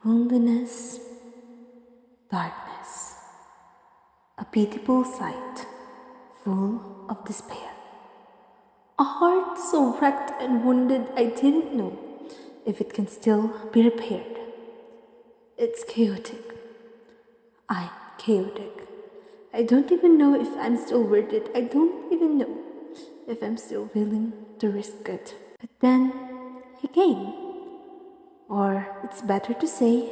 Loneliness, darkness, a pitiable sight, full of despair. A heart so wrecked and wounded I didn't know if it can still be repaired. It's chaotic. I'm chaotic. I don't even know if I'm still worth it. I don't even know if I'm still willing to risk it. But then he came. Or it's better to say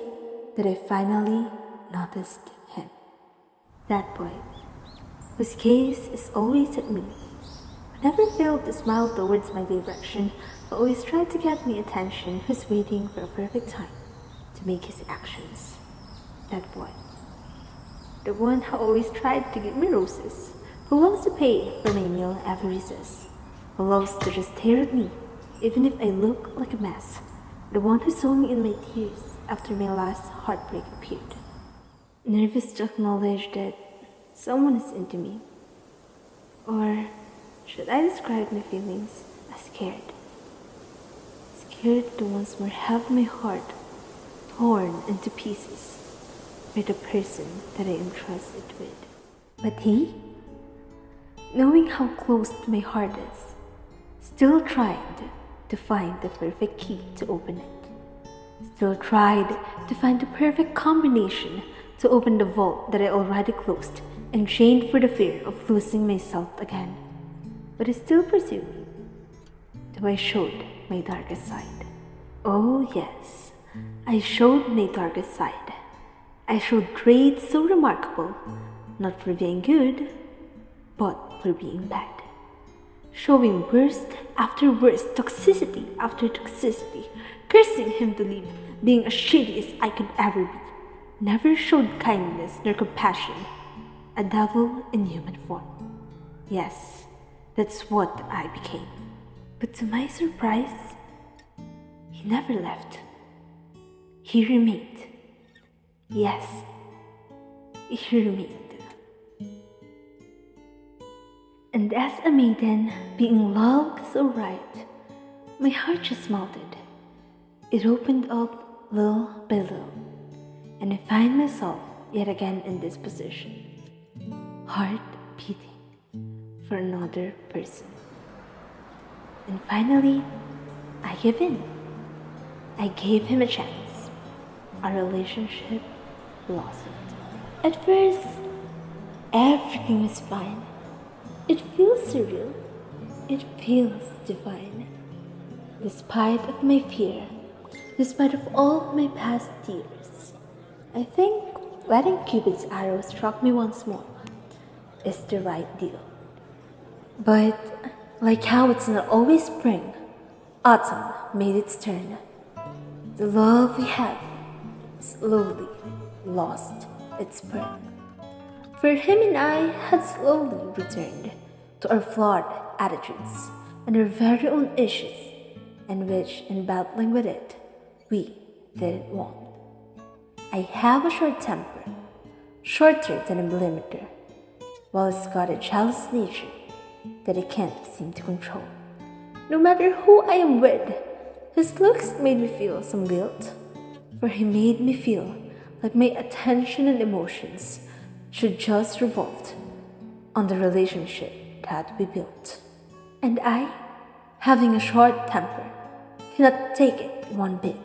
that I finally noticed him. That boy, whose gaze is always at me, who never failed to smile towards my direction, but always tried to get me attention, who's waiting for a perfect time to make his actions. That boy. The one who always tried to give me roses, who loves to pay for my meal every recess, who loves to just stare at me, even if I look like a mess. The one who saw me in my tears after my last heartbreak appeared. Nervous to acknowledge that someone is into me. Or should I describe my feelings as scared? Scared to once more have my heart torn into pieces by the person that I entrusted with. But he, knowing how close my heart is, still tried to find the perfect key to open it. Still tried to find the perfect combination to open the vault that I already closed and chained for the fear of losing myself again. But I still pursued, though I showed my darkest side. Oh yes, I showed my darkest side. I showed traits so remarkable, not for being good, but for being bad. Showing worst after worst, toxicity after toxicity, cursing him to leave, being as shady as I could ever be. Never showed kindness nor compassion, a devil in human form. Yes, that's what I became. But to my surprise, he never left. He remained. Yes, he remained. And as a maiden, being loved so right, my heart just melted. It opened up little by little, and I find myself yet again in this position, heart beating for another person. And finally, I gave in. I gave him a chance. Our relationship blossomed. At first, everything was fine. It feels surreal. It feels divine. Despite of my fear, despite of all my past tears, I think letting Cupid's arrow struck me once more is the right deal. But like how it's not always spring, autumn made its turn. The love we had slowly lost its burn. For him and I had slowly returned to our flawed attitudes and our very own issues, and which, in battling with it, we didn't want. I have a short temper, shorter than a millimeter, while he's got a jealous nature that I can't seem to control. No matter who I am with, his looks made me feel some guilt, for he made me feel like my attention and emotions should just revolve on the relationship that we built. And I, having a short temper, cannot take it one bit.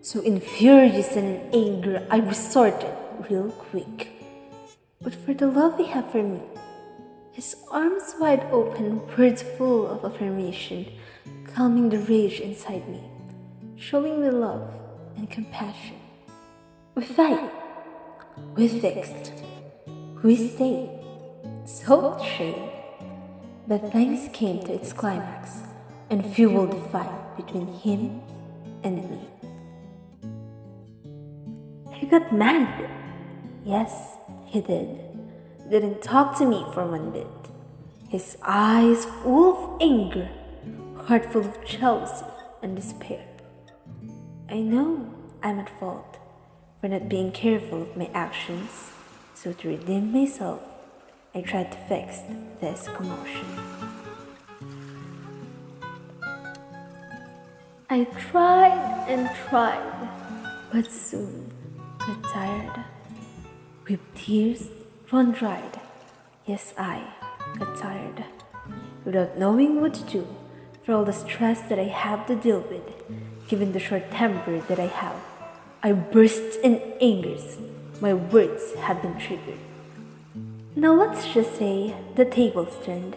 So in furious and in anger, I resorted real quick. But for the love he had for me, his arms wide open, words full of affirmation, calming the rage inside me, showing me love and compassion. We fight, we fixed, we stayed, so trained. But things came to its climax and fueled the fight between him and me. He got mad. Yes, he did. Didn't talk to me for one bit. His eyes full of anger, heart full of jealousy and despair. I know I'm at fault for not being careful of my actions, so to redeem myself, I tried to fix this commotion. I tried and tried, but soon got tired. With tears run dried, yes, I got tired. Without knowing what to do for all the stress that I have to deal with, given the short temper that I have, I burst in angers. My words have been triggered. Now let's just say the tables turned,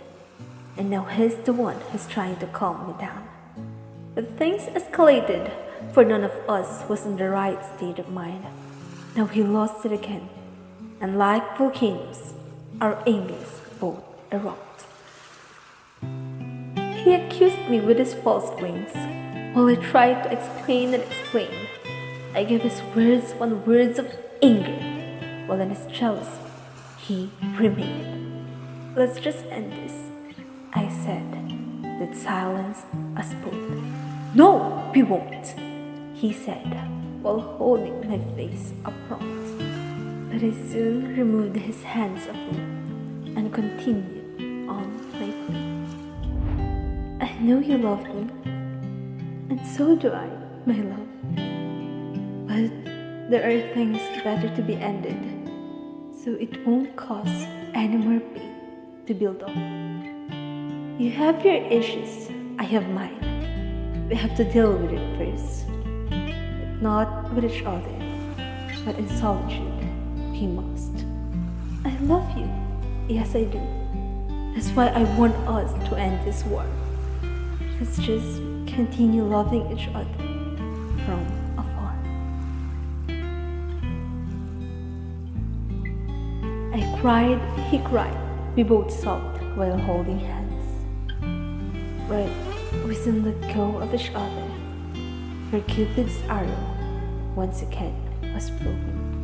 and now he's the one who's trying to calm me down. But things escalated, for none of us was in the right state of mind. Now he lost it again, and like volcanoes, our angers both erupt. He accused me with his false wings, while I tried to explain and explain. I gave his words on words of anger, while in his jealousy, he remained. Let's just end this, I said, that silenced us both. No, we won't, he said, while holding my face upright. But I soon removed his hands of me and continued on my way. I know you love me, and so do I, my love. But there are things better to be ended, so it won't cause any more pain to build up. You have your issues, I have mine. We have to deal with it first, but not with each other, but in solitude. We must. I love you. Yes, I do. That's why I want us to end this war. Let's just continue loving each other from afar. I cried, he cried. We both sobbed while holding hands. But we soon let go of each other, for Cupid's arrow once again was broken.